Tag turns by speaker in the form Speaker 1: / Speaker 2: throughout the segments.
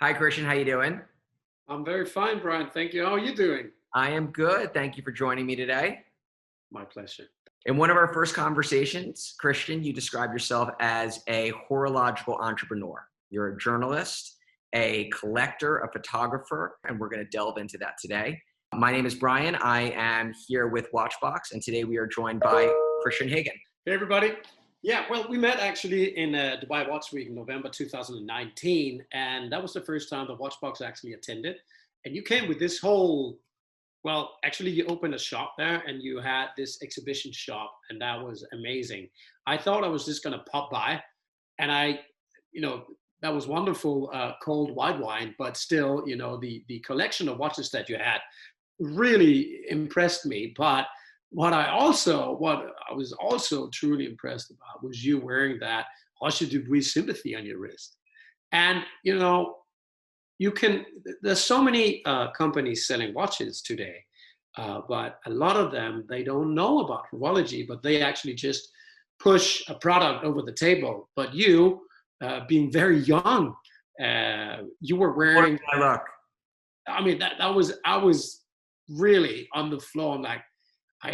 Speaker 1: Hi, Kristian. How you doing?
Speaker 2: I'm very fine, Brian. Thank you. How are you doing?
Speaker 1: I am good. Thank you for joining me today.
Speaker 2: My pleasure.
Speaker 1: In one of our first conversations, Kristian, you described yourself as a horological entrepreneur. You're a journalist, a collector, a photographer, and we're going to delve into that today. My name is Brian. I am here with WatchBox, and today we are joined by Kristian Haagen.
Speaker 2: Hey, everybody. Yeah, well, we met actually in Dubai Watch Week in November 2019, and that was the first time the Watchbox actually attended. And you came with this whole, well, actually, you opened a shop there and you had this exhibition shop, and that was amazing. I thought I was just going to pop by, and that was wonderful cold white wine, but still, the collection of watches that you had really impressed me. But what I was also truly impressed about was you wearing that Roche Dubuis sympathy on your wrist. And you can. There's so many companies selling watches today, but a lot of them they don't know about horology, but they actually just push a product over the table. But you, being very young, you were
Speaker 1: What
Speaker 2: wearing.
Speaker 1: I look.
Speaker 2: I mean, that was I was really on the floor. I'm like,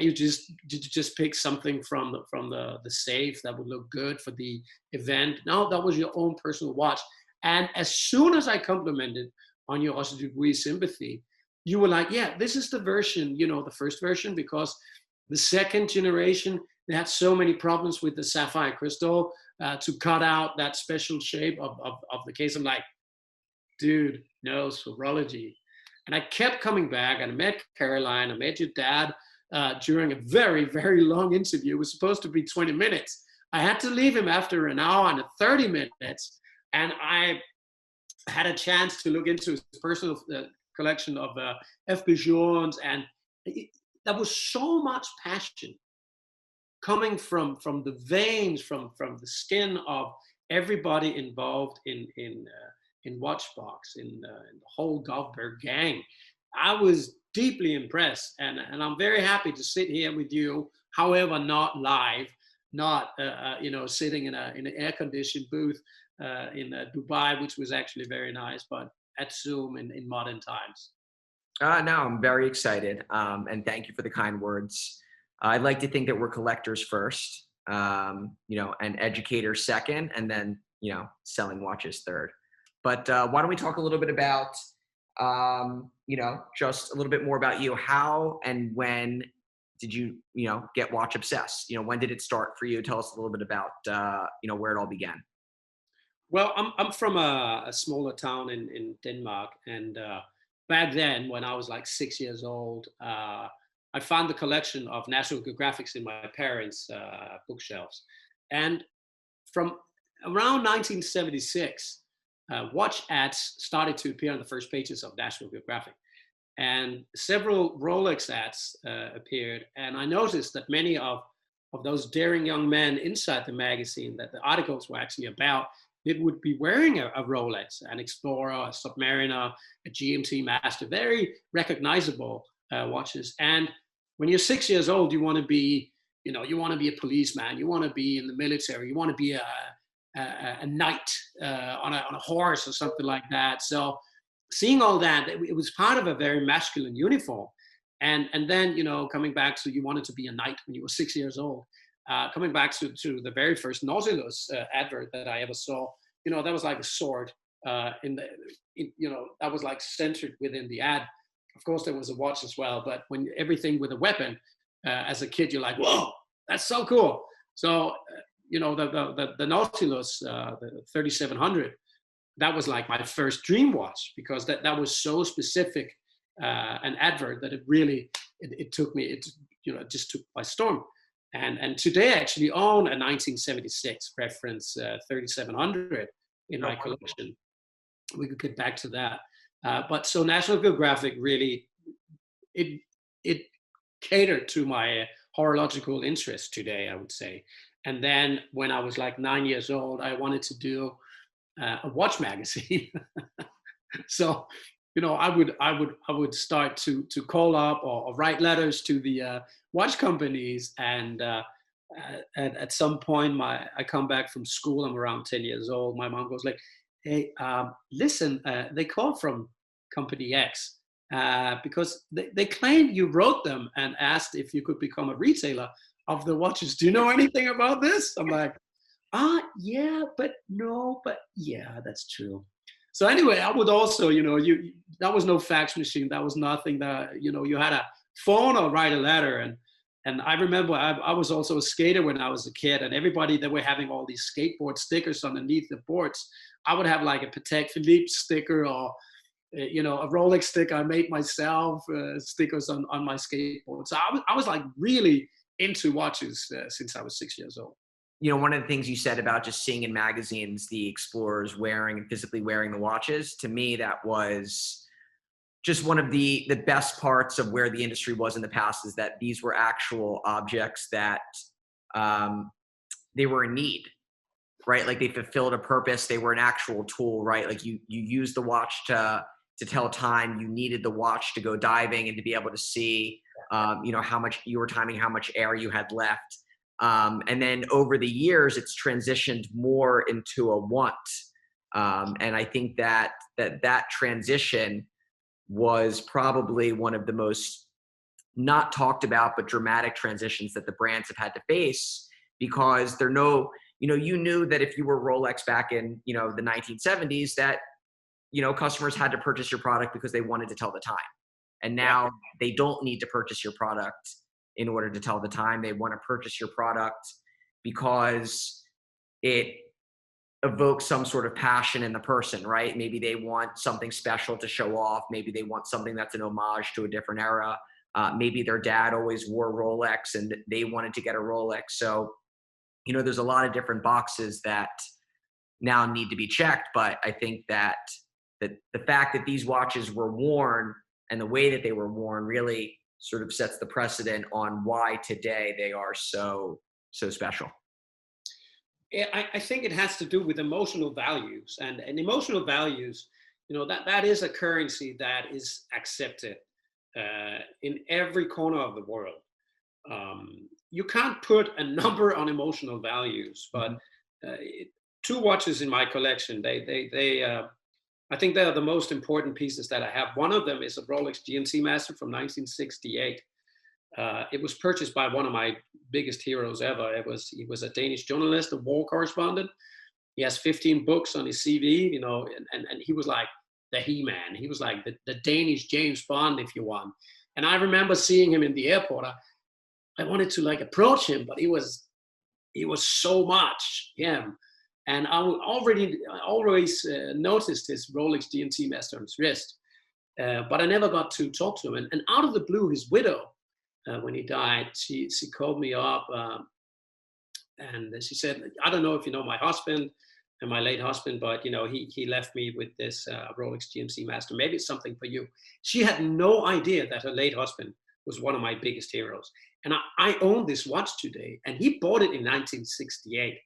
Speaker 2: you just pick something from the safe that would look good for the event. No, that was your own personal watch. And as soon as I complimented on your Roche Dubuis sympathy, you were like, yeah, this is the version, the first version, because the second generation, they had so many problems with the sapphire crystal to cut out that special shape of the case. I'm like, dude knows horology. And I kept coming back, and I met Caroline, I met your dad during a very, very long interview. It was supposed to be 20 minutes. I had to leave him after an hour and 30 minutes. And I had a chance to look into his personal collection of F. Journes, and that was so much passion coming from the veins, from the skin of everybody involved in WatchBox, in the whole Govberg gang. I was deeply impressed, and I'm very happy to sit here with you. However, not live, not sitting in an air-conditioned booth in Dubai, which was actually very nice, but at Zoom in modern times.
Speaker 1: No, I'm very excited, and thank you for the kind words. I'd like to think that we're collectors first, and educators second, and then selling watches third. But why don't we talk a little bit about, just a little bit more about you. How and when did you, get watch obsessed? When did it start for you? Tell us a little bit about, where it all began.
Speaker 2: Well, I'm from a smaller town in Denmark, and back then, when I was like 6 years old, I found the collection of National Geographics in my parents' bookshelves, and from around 1976, watch ads started to appear on the first pages of National Geographic, and several Rolex ads appeared, and I noticed that many of those daring young men inside the magazine that the articles were actually about, it would be wearing a Rolex, an Explorer, a Submariner, a GMT Master, very recognizable watches. And when you're 6 years old, you want to be, you want to be a policeman, you want to be in the military, you want to be a knight on a horse or something like that. So seeing all that, it was part of a very masculine uniform. And then, coming back to you wanted to be a knight when you were 6 years old. Coming back to the very first Nautilus advert that I ever saw, that was like a sword that was like centered within the ad. Of course, there was a watch as well, but when everything with a weapon, as a kid, you're like, whoa, that's so cool. So, the Nautilus, the 3700, that was like my first dream watch, because that was so specific an advert that it took me, it just took by storm. And today I actually own a 1976 reference 3700 in my collection. We could get back to that. But so National Geographic really, it catered to my horological interest today, I would say. And then when I was like 9 years old, I wanted to do a watch magazine. So, I would start to call up or write letters to the watch companies, and at some point, I come back from school. I'm around 10 years old. My mom goes like, hey, listen, they called from company X because they claim you wrote them and asked if you could become a retailer of the watches. Do you know anything about this? I'm like, yeah, but no, but yeah, that's true. So anyway, I would also, that was no fax machine. That was nothing that, you had a phone or write a letter. And I remember I was also a skater when I was a kid, and everybody that were having all these skateboard stickers underneath the boards, I would have like a Patek Philippe sticker or, a Rolex sticker I made myself, stickers on my skateboard. So I was like really into watches since I was 6 years old.
Speaker 1: One of the things you said about just seeing in magazines the explorers wearing and physically wearing the watches, to me, that was just one of the best parts of where the industry was in the past, is that these were actual objects that they were in need, right? Like they fulfilled a purpose. They were an actual tool, right? Like you used the watch to tell time. You needed the watch to go diving and to be able to see, how much you were timing, how much air you had left. And then over the years, it's transitioned more into a want. And I think that transition was probably one of the most not talked about, but dramatic transitions that the brands have had to face, because you knew that if you were Rolex back in, the 1970s, that, customers had to purchase your product because they wanted to tell the time. And now they don't need to purchase your product in order to tell the time. They want to purchase your product because it evokes some sort of passion in the person, right? Maybe they want something special to show off. Maybe they want something that's an homage to a different era. Maybe their dad always wore Rolex and they wanted to get a Rolex. So, there's a lot of different boxes that now need to be checked. But I think that the fact that these watches were worn and the way that they were worn really sort of sets the precedent on why today they are so special.
Speaker 2: I think it has to do with emotional values, and emotional values, that is a currency that is accepted in every corner of the world. You can't put a number on emotional values, but two watches in my collection, I think they are the most important pieces that I have. One of them is a Rolex GMT Master from 1968. It was purchased by one of my biggest heroes ever. He was a Danish journalist, a war correspondent. He has 15 books on his CV, and he was like the He-Man. He was like the Danish James Bond, if you want. And I remember seeing him in the airport. I wanted to like approach him, but he was so much him. And I always noticed his Rolex GMT Master on his wrist, but I never got to talk to him. And out of the blue, his widow, when he died, she called me up and she said, "I don't know if you know my husband and my late husband, but he left me with this Rolex GMT Master. Maybe it's something for you." She had no idea that her late husband was one of my biggest heroes. And I own this watch today, and he bought it in 1968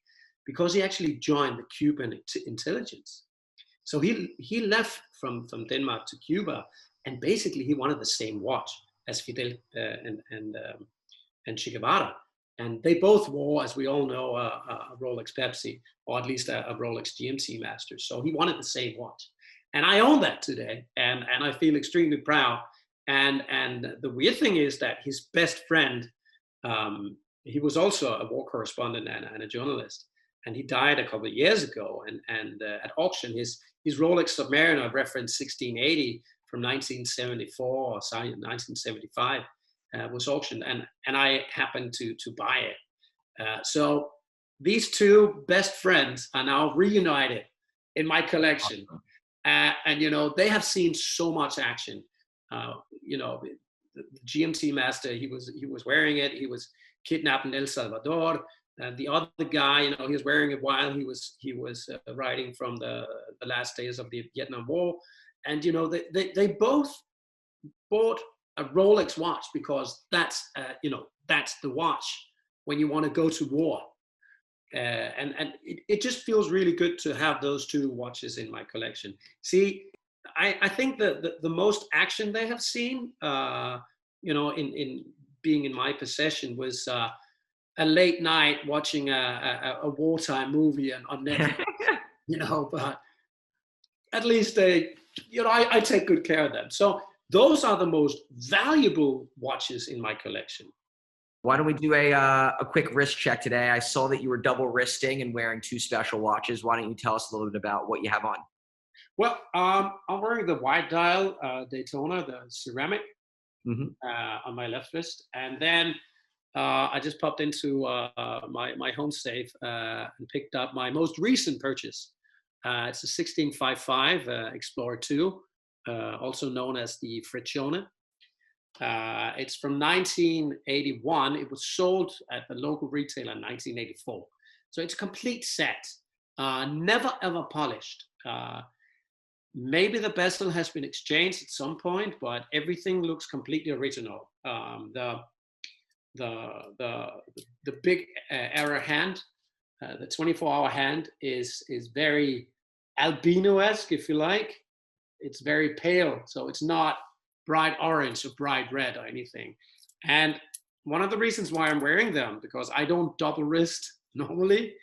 Speaker 2: because he actually joined the Cuban intelligence. So he left from Denmark to Cuba, and basically he wanted the same watch as Fidel and Che Guevara. And they both wore, as we all know, a Rolex Pepsi, or at least a Rolex GMT Master. So he wanted the same watch. And I own that today, and I feel extremely proud. And the weird thing is that his best friend, he was also a war correspondent and a journalist, and he died a couple of years ago. And at auction, his Rolex Submariner reference 1680 from 1974 or 1975 was auctioned, and I happened to buy it. So these two best friends are now reunited in my collection, and they have seen so much action. The GMT Master, he was wearing it. He was kidnapped in El Salvador. The other guy, he was wearing it while he was riding from the last days of the Vietnam War. And they both bought a Rolex watch because that's the watch when you want to go to war. And it just feels really good to have those two watches in my collection. See, I think the most action they have seen, in being in my possession was a late night watching a wartime movie on Netflix. at least I take good care of them. So those are the most valuable watches in my collection.
Speaker 1: Why don't we do a quick wrist check today? I saw that you were double wristing and wearing 2 special watches. Why don't you tell us a little bit about what you have on?
Speaker 2: Well, I'm wearing the white dial Daytona, the ceramic, on my left wrist, and then I just popped into my home safe and picked up my most recent purchase. It's a 1655 Explorer 2, also known as the Friccione. It's from 1981. It was sold at the local retailer in 1984. So it's a complete set, never ever polished. Maybe the bezel has been exchanged at some point, but everything looks completely original. The big error hand, the 24-hour hand is very albino-esque, if you like. It's very pale, so it's not bright orange or bright red or anything. And one of the reasons why I'm wearing them, because I don't double wrist normally,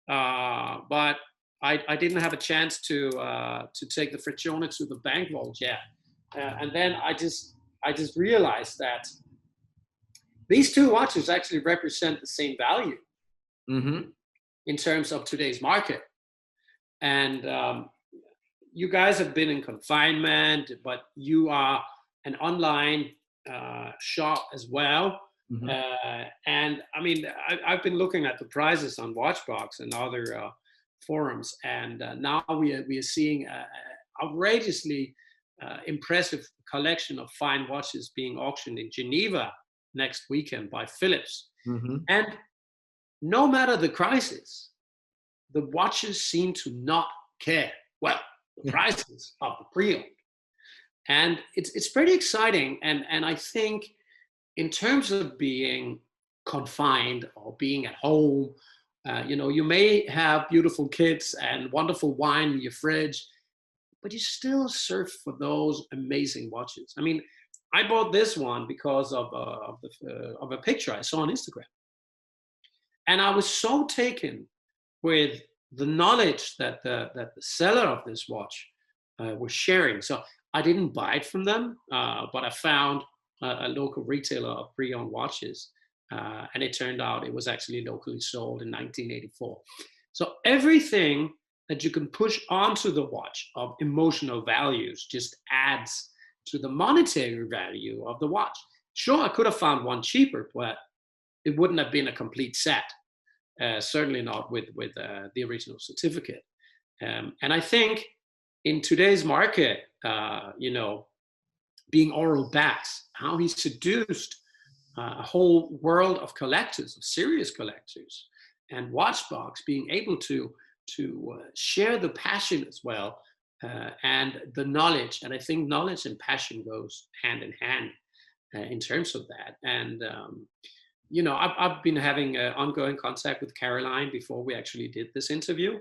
Speaker 2: but I didn't have a chance to take the Friccione to the bank vault yet. And then I just realized that these 2 watches actually represent the same value in terms of today's market. And you guys have been in confinement, but you are an online shop as well. And I mean, I've been looking at the prices on WatchBox and other forums, and now we are seeing an outrageously impressive collection of fine watches being auctioned in Geneva next weekend by Philips. And no matter the crisis, the watches seem to not care. Well, the prices of the pre-owned. And it's pretty exciting. And I think in terms of being confined or being at home, you may have beautiful kids and wonderful wine in your fridge, but you still search for those amazing watches. I mean, I bought this one because of a picture I saw on Instagram. And I was so taken with the knowledge that the seller of this watch was sharing. So I didn't buy it from them, but I found a local retailer of pre-owned watches. And it turned out it was actually locally sold in 1984. So everything that you can push onto the watch of emotional values just adds to the monetary value of the watch. Sure, I could have found one cheaper, but it wouldn't have been a complete set. Certainly not with the original certificate. And I think in today's market, being Oral Bass, how he seduced a whole world of collectors, of serious collectors, and WatchBox being able to share the passion as well, and the knowledge. And I think knowledge and passion goes hand in hand in terms of that. And I've been having ongoing contact with Caroline before we actually did this interview,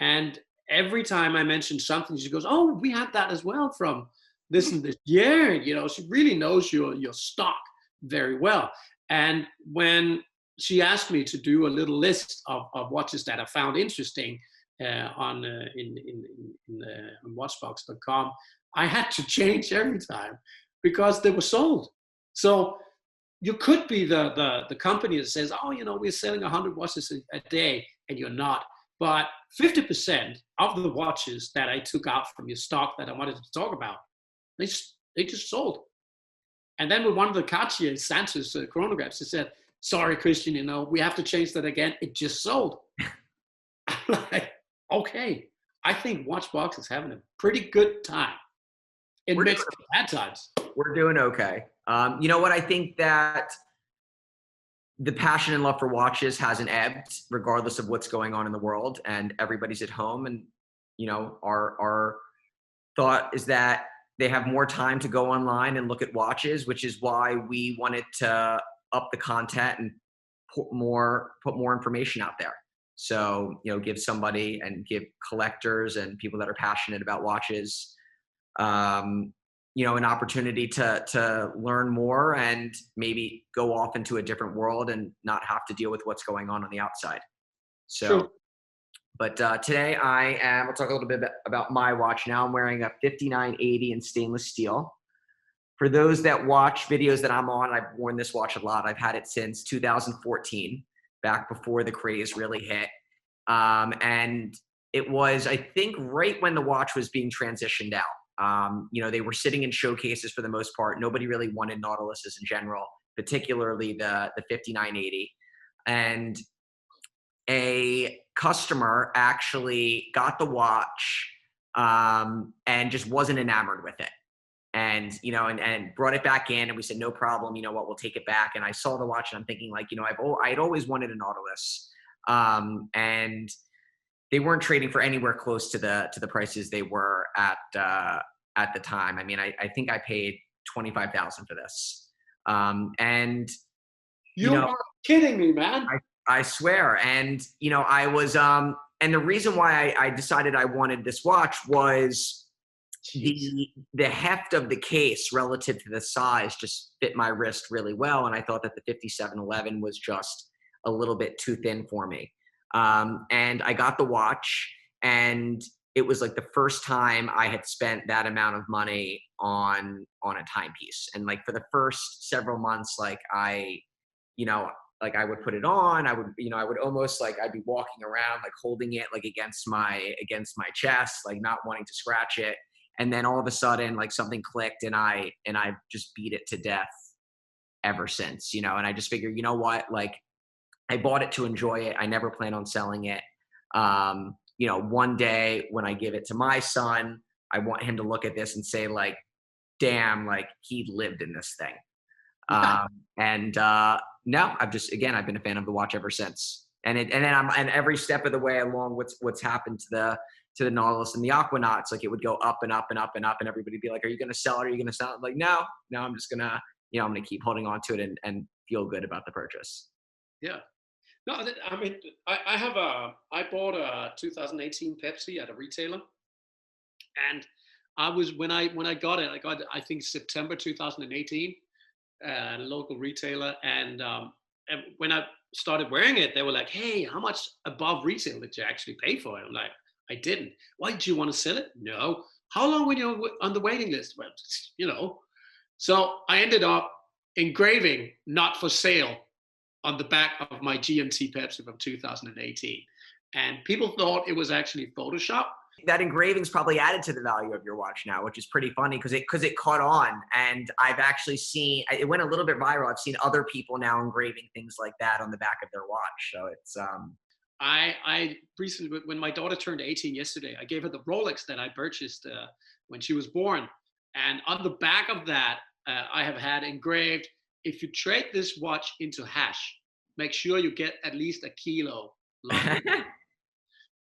Speaker 2: and every time I mention something, she goes, "Oh, we had that as well from this and this year." She really knows your stock very well. And when she asked me to do a little list of watches that I found interesting on watchbox.com, I had to change every time because they were sold. So you could be the company that says, "Oh, we're selling 100 watches a day," and you're not. But 50% of the watches that I took out from your stock that I wanted to talk about, they just sold. And then with one of the Cartier Santos chronographs, they said, "Sorry, Kristian, we have to change that again. It just sold." I'm like, okay, I think WatchBox is having a pretty good time in midst of bad times.
Speaker 1: We're doing okay. You know what? I think that the passion and love for watches hasn't ebbed regardless of what's going on in the world, and everybody's at home. And, our thought is that they have more time to go online and look at watches, which is why we wanted to up the content and put more information out there. So, give somebody and give collectors and people that are passionate about watches, an opportunity to learn more and maybe go off into a different world and not have to deal with what's going on the outside. So,
Speaker 2: Sure.
Speaker 1: But today we'll talk a little bit about my watch now. I'm wearing a 5980 in stainless steel. For those that watch videos that I'm on, I've worn this watch a lot. I've had it since 2014, back before the craze really hit. And it was, I think, right when the watch was being transitioned out. They were sitting in showcases for the most part. Nobody really wanted Nautiluses in general, particularly the 5980. And a customer actually got the watch and just wasn't enamored with it. And, and brought it back in, and we said, no problem, you know what, we'll take it back. And I saw the watch and I'm thinking, like, I'd always wanted a Nautilus. And they weren't trading for anywhere close to the prices they were at the time. I mean, I think I paid $25,000 for this. And
Speaker 2: you are kidding me, man.
Speaker 1: I swear. And, I was, and the reason why I decided I wanted this watch was the heft of the case relative to the size just fit my wrist really well. And I thought that the 5711 was just a little bit too thin for me. And I got the watch, and it was like the first time I had spent that amount of money on a timepiece. And like for the first several months, like I would put it on, I would almost like, I'd be walking around, like holding it like against my chest, like not wanting to scratch it. And then all of a sudden, like something clicked, and I've just beat it to death ever since, and I just figured, you know what, like I bought it to enjoy it. I never plan on selling it. One day when I give it to my son, I want him to look at this and say, like, damn, like he lived in this thing. No, I've been a fan of the watch ever since. And every step of the way along what's happened to the Nautilus and the Aquanauts, like it would go up and up and up and up, and everybody would be like, are you going to sell it? Are you going to sell it? Like, no, I'm just going to, I'm going to keep holding on to it and feel good about the purchase.
Speaker 2: Yeah. No, I mean, I bought a 2018 Pepsi at a retailer, and when I got it, I think September 2018 at a local retailer, and when I started wearing it, they were like, hey, how much above retail did you actually pay for it? I'm like, I didn't. Why did you want to sell it? No. How long were you on the waiting list? Well, So I ended up engraving "not for sale" on the back of my GMT Pepsi from 2018. And people thought it was actually Photoshop.
Speaker 1: That engraving's probably added to the value of your watch now, which is pretty funny because it caught on. And I've actually seen, it went a little bit viral. I've seen other people now engraving things like that on the back of their watch. So it's,
Speaker 2: I recently, when my daughter turned 18 yesterday, I gave her the Rolex that I purchased when she was born. And on the back of that, I have had engraved, if you trade this watch into hash, make sure you get at least a kilo.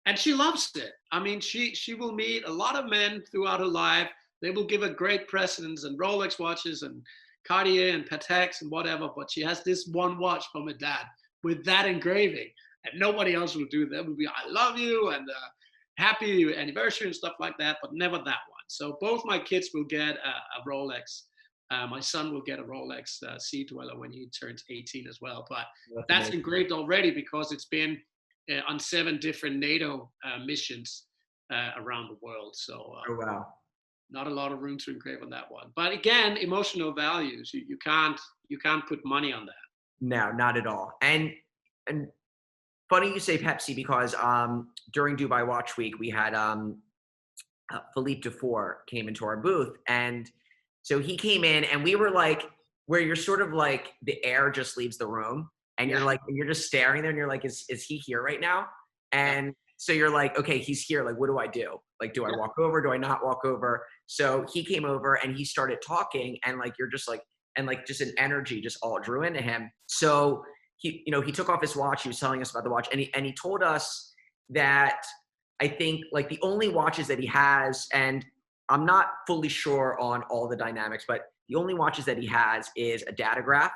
Speaker 2: And she loves it. I mean, she will meet a lot of men throughout her life. They will give her great presents and Rolex watches and Cartier and Pateks and whatever, but she has this one watch from her dad with that engraving. And nobody else will do that. It will be, I love you, and happy anniversary and stuff like that, but never that one. So both my kids will get a Rolex. My son will get a Rolex Sea Dweller when he turns 18 as well. But that's engraved already because it's been on 7 different NATO missions around the world. So
Speaker 1: oh, wow.
Speaker 2: Not a lot of room to engrave on that one. But again, emotional values. You can't put money on that.
Speaker 1: No, not at all. And funny you say Pepsi because during Dubai Watch Week, we had Philippe Dufour came into our booth. And so he came in and we were like, where you're sort of like, the air just leaves the room. And you're like, you're just staring there and you're like, is he here right now? And so you're like, okay, he's here. Like, what do I do? Like, do I walk over? Do I not walk over? So he came over and he started talking and like, you're just like, and like just an energy just all drew into him. So he took off his watch. He was telling us about the watch and he told us that I think like the only watches that he has, and I'm not fully sure on all the dynamics, but the only watches that he has is a datograph.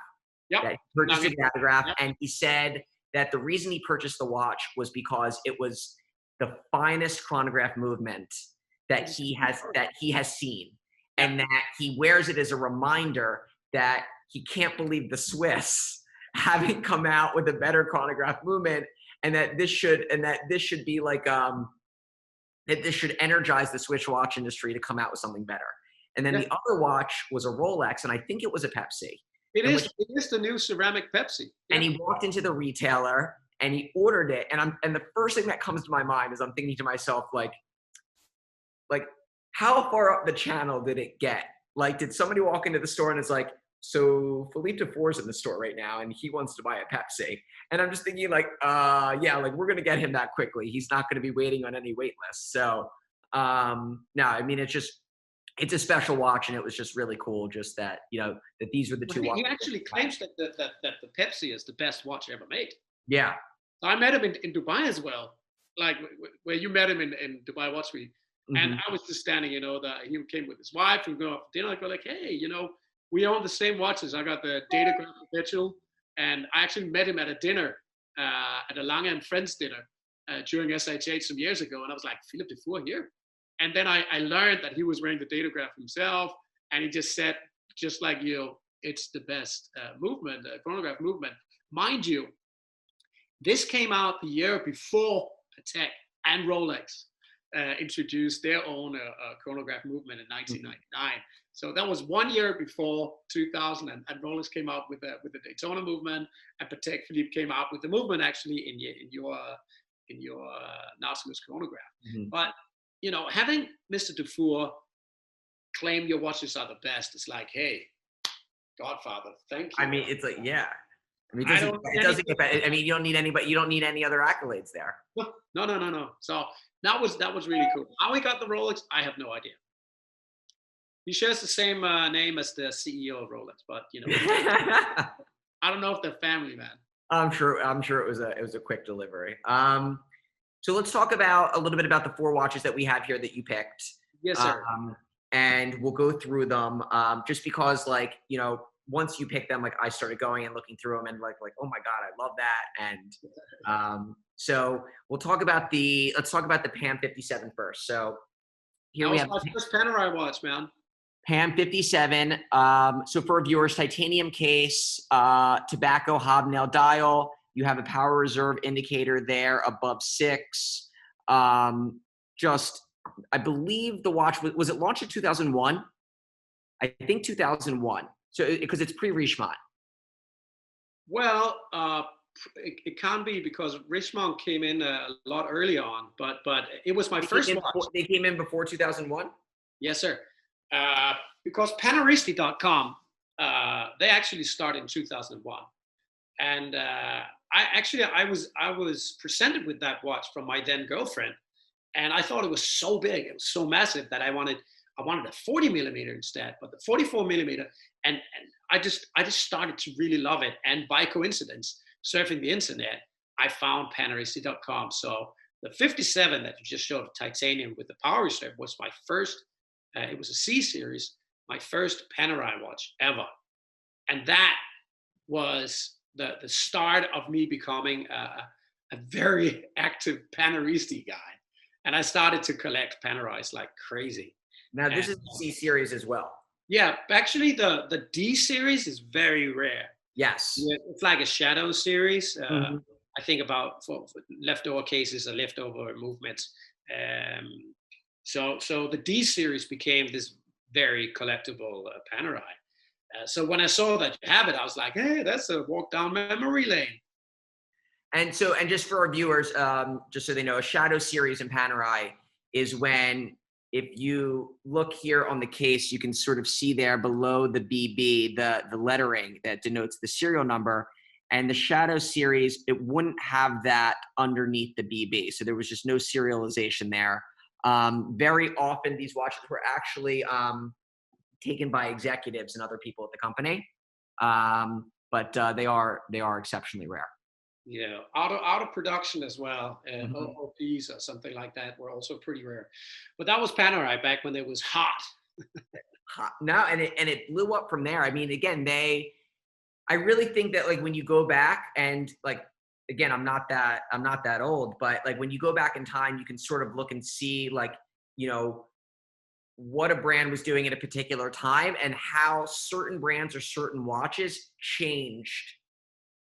Speaker 2: Yep.
Speaker 1: That he purchased a datograph, and he said that the reason he purchased the watch was because it was the finest chronograph movement that he has seen, and that he wears it as a reminder that he can't believe the Swiss haven't come out with a better chronograph movement, and that this should be like that this should energize the Swiss watch industry to come out with something better. And then
Speaker 2: Yeah.
Speaker 1: the other watch was a Rolex, and I think it was a Pepsi.
Speaker 2: It is the new ceramic Pepsi. Yeah.
Speaker 1: And he walked into the retailer and he ordered it, and the first thing that comes to my mind is I'm thinking to myself, like how far up the channel did it get? Like, did somebody walk into the store and it's like, so Philippe Dufour's in the store right now and he wants to buy a Pepsi? And I'm just thinking like, yeah, like we're going to get him that quickly. He's not going to be waiting on any wait list. So, no, I mean, it's a special watch, and it was just really cool just that, that these were the two watches.
Speaker 2: He actually claims that the Pepsi is the best watch ever made.
Speaker 1: Yeah.
Speaker 2: I met him in Dubai as well, like where you met him in Dubai Watch Week. And I was just standing, he came with his wife and go off for dinner. I go like, hey, we own the same watches. I got the Datograph Perpetual, and I actually met him at a dinner, at a Lange and Friends dinner during SIH some years ago. And I was like, Philippe Dufour here? And then I learned that he was wearing the Datograph himself. And he just said, just like you, it's the best movement, chronograph movement. Mind you, this came out the year before Patek and Rolex introduced their own chronograph movement in 1999. So that was 1 year before 2000, and Rolex came out with the Daytona movement, and Patek Philippe came out with the movement actually in your Nautilus chronograph. But having Mr. Dufour claim your watches are the best, it's like, hey, Godfather, thank you.
Speaker 1: I mean, it's like, yeah. I mean, it doesn't get better. I mean, you don't need anybody. You don't need any other accolades there.
Speaker 2: No. So that was really cool. How he got the Rolex, I have no idea. He shares the same name as the CEO of Rolex, but I don't know if they're family, man.
Speaker 1: I'm sure it was a quick delivery. So let's talk about a little bit about the 4 watches that we have here that you picked.
Speaker 2: Yes, sir.
Speaker 1: And we'll go through them. Just because, once you pick them, I started going and looking through them and like, oh my God, I love that. And so let's talk about the PAM 57 first. So here we have
Speaker 2: my first Panerai watch, man.
Speaker 1: PAM 57. So for our viewers, titanium case, tobacco hobnail dial. You have a power reserve indicator there above 6. I believe the watch was it launched in 2001? I think 2001. So because it's pre-Richemont.
Speaker 2: Well, it can't be because Richemont came in a lot early on, but it was my first watch.
Speaker 1: They came in before 2001?
Speaker 2: Yes, sir. Because Panaristi.com, they actually started in 2001. And I was presented with that watch from my then girlfriend, and I thought it was so big, it was so massive that I wanted a 40 millimeter instead, but the 44 millimeter, and I just started to really love it. And by coincidence, surfing the internet, I found Panaristi.com. So the 57 that you just showed, titanium with the power reserve, was my first. It was a C series, my first Panerai watch ever, and that was the start of me becoming a very active Panaristi guy. And I started to collect Panerais like crazy.
Speaker 1: Now this is the C series as well.
Speaker 2: Yeah, actually the D series is very rare.
Speaker 1: Yes.
Speaker 2: It's like a shadow series. I think about for leftover cases or leftover movements. So the D series became this very collectible Panerai. So when I saw that you have it, I was like, hey, that's a walk down memory lane.
Speaker 1: And just for our viewers, just so they know, a shadow series in Panerai is when, if you look here on the case, you can sort of see there below the BB, the lettering that denotes the serial number. And the shadow series, it wouldn't have that underneath the BB. So there was just no serialization there. Very often these watches were actually taken by executives and other people at the company. But they are exceptionally rare.
Speaker 2: Yeah, out of production as well. OPs or something like that were also pretty rare. But that was Panerai back when it was hot.
Speaker 1: No, and it blew up from there. I mean, again, I really think that when you go back and again, I'm not that old, but when you go back in time, you can sort of look and see what a brand was doing at a particular time and how certain brands or certain watches changed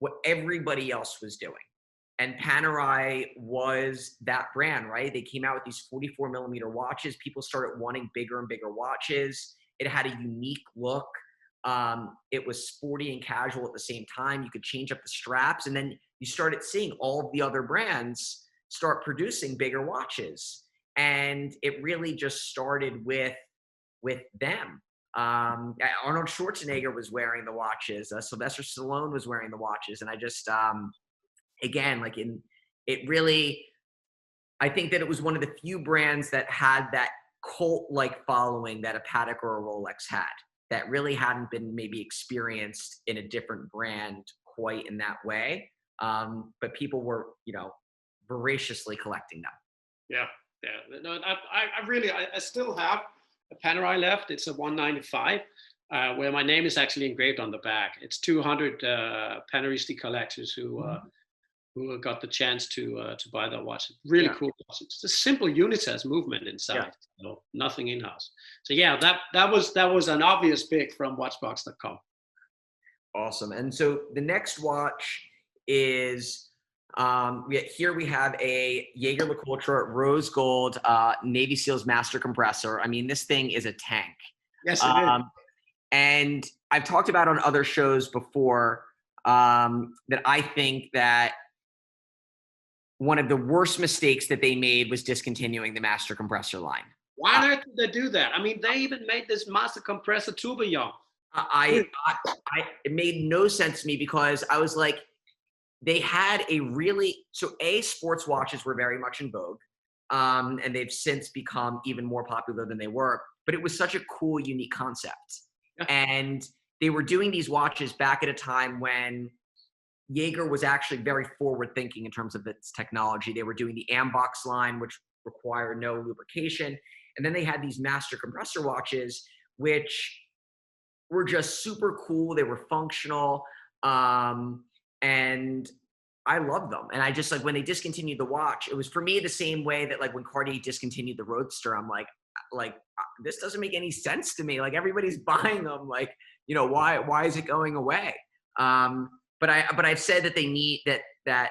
Speaker 1: what everybody else was doing. And Panerai was that brand, right? They came out with these 44 millimeter watches. People started wanting bigger and bigger watches. It had a unique look. It was sporty and casual at the same time. You could change up the straps, and then you started seeing all of the other brands start producing bigger watches. And it really just started with them. Arnold Schwarzenegger was wearing the watches. Sylvester Stallone was wearing the watches. And I just, again, like it really, I think that it was one of the few brands that had that cult-like following that a Patek or a Rolex had, that really hadn't been maybe experienced in a different brand quite in that way. But people were, voraciously collecting them.
Speaker 2: Yeah. Yeah. No, I still have a Panerai left. It's a 195, where my name is actually engraved on the back. It's 200 Paneristi collectors who got the chance to buy that watch. Really cool watch. It's a simple unitest movement inside, so nothing in-house. So yeah, that was an obvious pick from WatchBox.com.
Speaker 1: Awesome. And so the next watch is here we have a JaegerLeCoultre rose gold Navy SEALs master compressor. I mean, this thing is a tank.
Speaker 2: Yes, it is.
Speaker 1: And I've talked about on other shows before that I think that one of the worst mistakes that they made was discontinuing the master compressor line.
Speaker 2: Why on earth did they do that? I mean, they even made this master compressor tourbillon.
Speaker 1: It made no sense to me, because I was like, they had sports watches were very much in vogue, and they've since become even more popular than they were, but it was such a cool, unique concept. Yeah. And they were doing these watches back at a time when Jaeger was actually very forward thinking in terms of its technology. They were doing the Ambox line, which required no lubrication. And then they had these master compressor watches, which were just super cool. They were functional. And I love them. And I just, like, when they discontinued the watch, it was for me the same way that, like, when Cartier discontinued the Roadster, I'm like, this doesn't make any sense to me. Like, everybody's buying them. Like, why is it going away? But I've said that they need that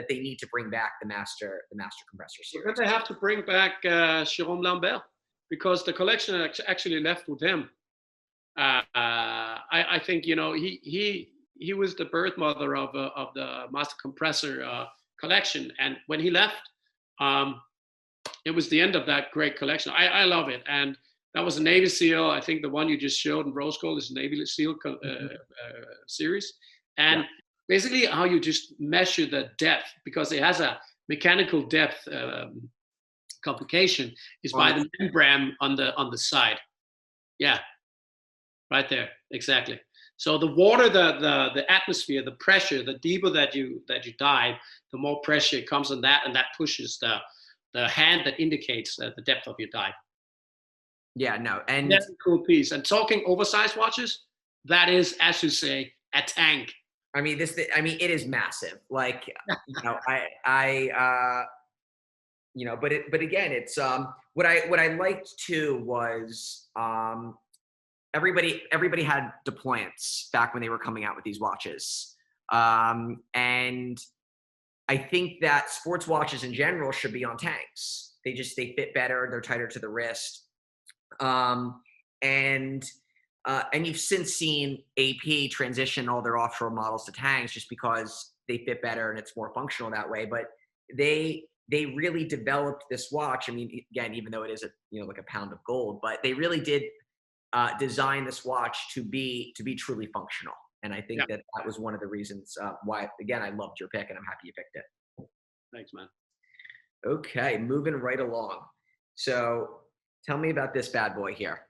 Speaker 1: they need to bring back the master compressor series.
Speaker 2: But they have to bring back Jérôme Lambert, because the collection actually left with him. I think he was the birth mother of the master compressor collection, and when he left, it was the end of that great collection. I love it, and that was a Navy SEAL. I think the one you just showed in rose gold is a Navy SEAL series, and basically how you just measure the depth, because it has a mechanical depth complication, is by the membrane on the side. Yeah, right there, exactly. So the water, the atmosphere, the pressure, the deeper that you dive, the more pressure comes on that, and that pushes the hand that indicates the depth of your dive. Yeah, no, and that's a cool piece. And talking oversized watches, that is, as you say, a tank.
Speaker 1: I mean, it is massive. Like, but again, it's what I liked too was everybody had deployants back when they were coming out with these watches. And I think that sports watches in general should be on tanks. They fit better. They're tighter to the wrist. And you've since seen AP transition all their offshore models to tanks just because they fit better and it's more functional that way. But they really developed this watch. I mean, again, even though it is like a pound of gold, but they really did design this watch to be truly functional. And I think that was one of the reasons why, again, I loved your pick, and I'm happy you picked it.
Speaker 2: Thanks, man.
Speaker 1: Okay, moving right along. So tell me about this bad boy here.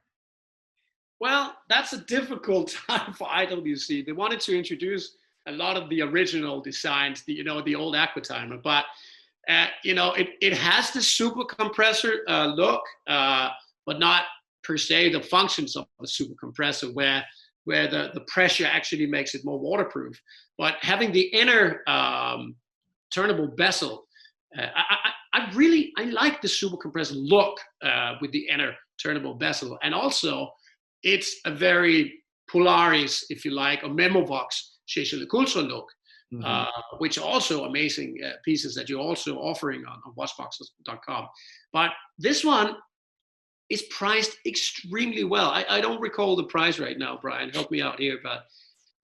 Speaker 2: Well, that's a difficult time for IWC. They wanted to introduce a lot of the original designs, the old Aquatimer, but it has the super compressor look, but not per se the functions of a super compressor, where the pressure actually makes it more waterproof. But having the inner turnable bezel, I like the super compressor look with the inner turnable bezel, and also it's a very Polaris, if you like, or Memovox JaegerLeCoultre look.
Speaker 1: Mm-hmm.
Speaker 2: which are also amazing pieces that you're also offering on watchbox.com. But this one is priced extremely well. I don't recall the price right now, Brian. Help me out here, but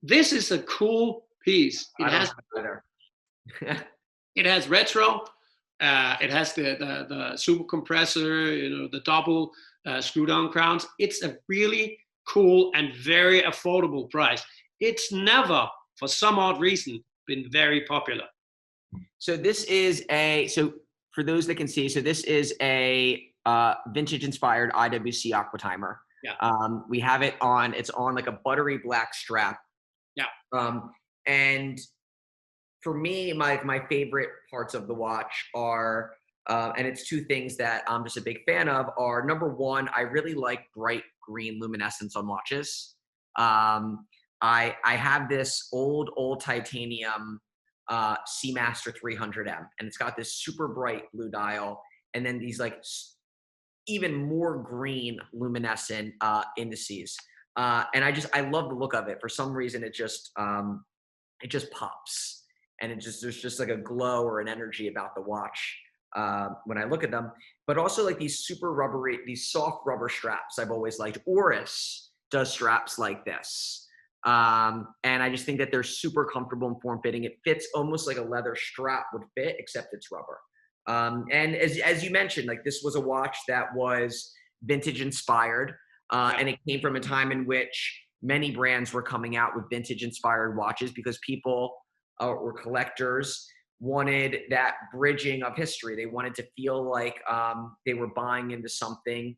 Speaker 2: this is a cool piece.
Speaker 1: I don't know either.
Speaker 2: It has retro. It has the super compressor, the double screw down crowns. It's a really cool and very affordable price. It's never, for some odd reason, been very popular.
Speaker 1: So so for those that can see, so this is a vintage inspired IWC aqua timer.
Speaker 2: Yeah.
Speaker 1: We have it's on like a buttery black strap.
Speaker 2: Yeah.
Speaker 1: And for me, my favorite parts of the watch are, and it's two things that I'm just a big fan of, are number one, I really like bright green luminescence on watches. I have this old titanium Seamaster 300M, and it's got this super bright blue dial, and then these like even more green luminescent indices. And I love the look of it. For some reason, it just pops. And there's just like a glow or an energy about the watch when I look at them. But also like these super rubbery, these soft rubber straps I've always liked. Oris does straps like this. And I just think that they're super comfortable and form-fitting. It fits almost like a leather strap would fit, except it's rubber. And as you mentioned, like this was a watch that was vintage inspired. And it came from a time in which many brands were coming out with vintage inspired watches because people or collectors wanted that bridging of history. They wanted to feel like they were buying into something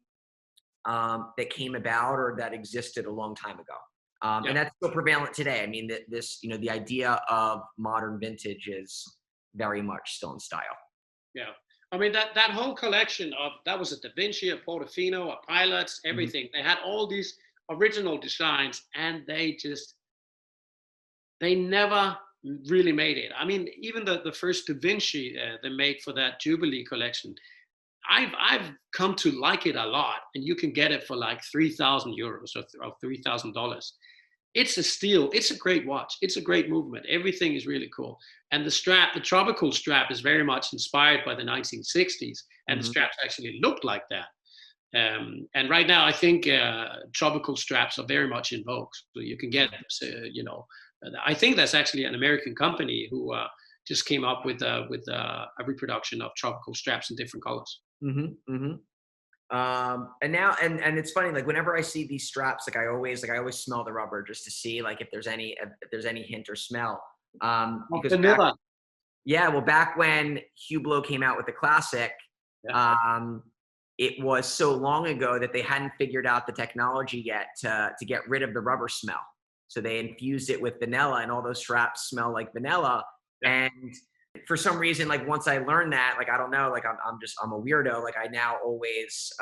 Speaker 1: that came about or that existed a long time ago. And that's still prevalent today. I mean, the idea of modern vintage is very much still in style.
Speaker 2: Yeah. I mean, that whole collection that was a Da Vinci, a Portofino, a Pilots, everything. Mm-hmm. They had all these original designs and they never really made it. I mean, even the first Da Vinci they made for that Jubilee collection, I've come to like it a lot, and you can get it for like 3,000 euros or $3,000. It's a steal. It's a great watch. It's a great movement. Everything is really cool. And the tropical strap is very much inspired by the 1960s, and the straps actually looked like that. And right now, I think tropical straps are very much in vogue. So you can get, I think that's actually an American company who just came up with a reproduction of tropical straps in different colors.
Speaker 1: Mm-hmm, mm-hmm. And now, and it's funny, like whenever I see these straps, like I always smell the rubber just to see like if there's any hint or smell. Because back when Hublot came out with the Classic, it was so long ago that they hadn't figured out the technology yet to get rid of the rubber smell. So they infused it with vanilla, and all those straps smell like vanilla. Yeah. And for some reason, like once I learned that, like I don't know, like I'm a weirdo. Like I now always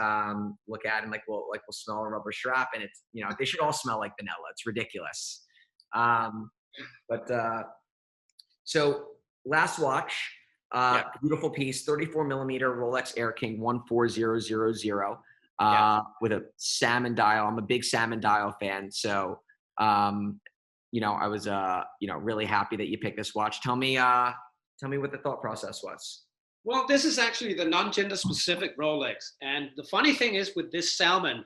Speaker 1: look at and we'll smell a rubber strap, and it's they should all smell like vanilla. It's ridiculous. So last watch, beautiful piece, 34 millimeter Rolex Air King 14000 with a salmon dial. I'm a big salmon dial fan, so I was really happy that you picked this watch. Tell me what the thought process was.
Speaker 2: Well, this is actually the non-gender specific Rolex. And the funny thing is with this salmon,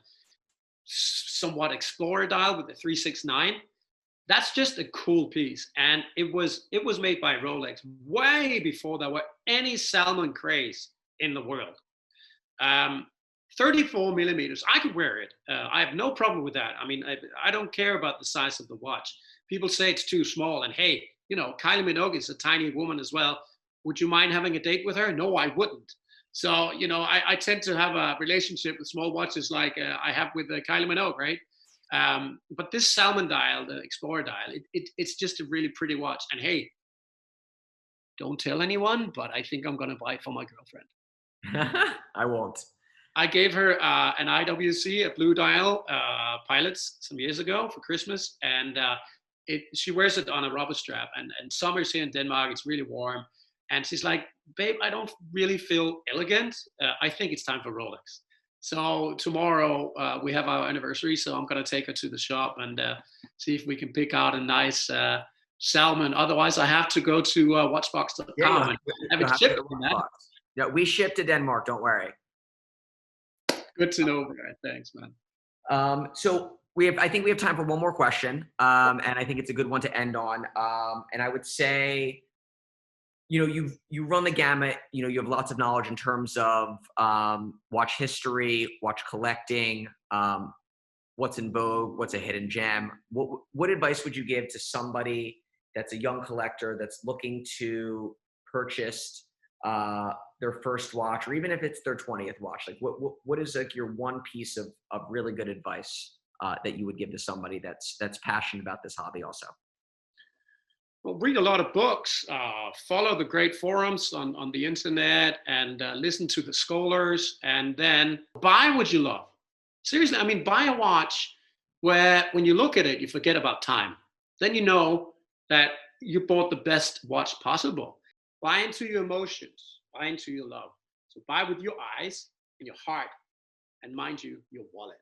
Speaker 2: somewhat explorer dial with the 369, that's just a cool piece. And it was made by Rolex way before there were any salmon craze in the world. 34 millimeters, I could wear it. I have no problem with that. I mean, I don't care about the size of the watch. People say it's too small. And hey, Kylie Minogue is a tiny woman as well. Would you mind having a date with her? No, I wouldn't. So, I tend to have a relationship with small watches like I have with Kylie Minogue, right? But this salmon dial, the Explorer dial, it's just a really pretty watch. And hey, don't tell anyone, but I think I'm going to buy it for my girlfriend.
Speaker 1: I won't.
Speaker 2: I gave her an IWC, a blue dial Pilots some years ago for Christmas. And she wears it on a rubber strap. And summers here in Denmark, it's really warm. And she's like, babe, I don't really feel elegant. I think it's time for Rolex. So tomorrow we have our anniversary. So I'm going to take her to the shop and see if we can pick out a nice salmon. Otherwise, I have to go to watchbox.com
Speaker 1: Yeah,
Speaker 2: and have it shipped.
Speaker 1: Yeah, we ship to Denmark. Don't worry.
Speaker 2: Good to know, Brian. Thanks, man.
Speaker 1: So I think we have time for one more question, and I think it's a good one to end on. And I would say, you run the gamut. You have lots of knowledge in terms of watch history, watch collecting, what's in vogue, what's a hidden gem. What advice would you give to somebody that's a young collector that's looking to purchase their first watch, or even if it's their 20th watch? Like, what is like your one piece of really good advice that you would give to somebody that's passionate about this hobby also?
Speaker 2: Well, read a lot of books, follow the great forums on the internet, and listen to the scholars, and then buy what you love. Seriously, I mean, buy a watch where when you look at it, you forget about time. Then you know that you bought the best watch possible. Buy into your emotions, buy into your love. So buy with your eyes and your heart, and mind you, your wallet.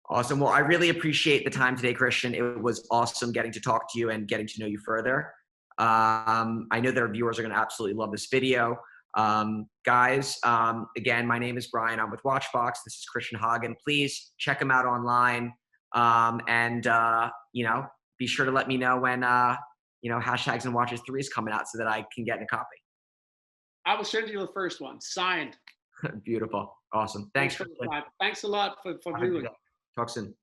Speaker 1: Awesome. Well, I really appreciate the time today, Kristian. It was awesome getting to talk to you and getting to know you further. I know that our viewers are going to absolutely love this video. Guys, again, my name is Brian. I'm with WatchBox. This is Kristian Haagen. Please check him out online. And be sure to let me know when, Hashtags and Watches 3 is coming out so that I can get in a copy.
Speaker 2: I will send you the first one, signed.
Speaker 1: Beautiful. Awesome. Thanks.
Speaker 2: Thanks a lot for viewing.
Speaker 1: Talk soon.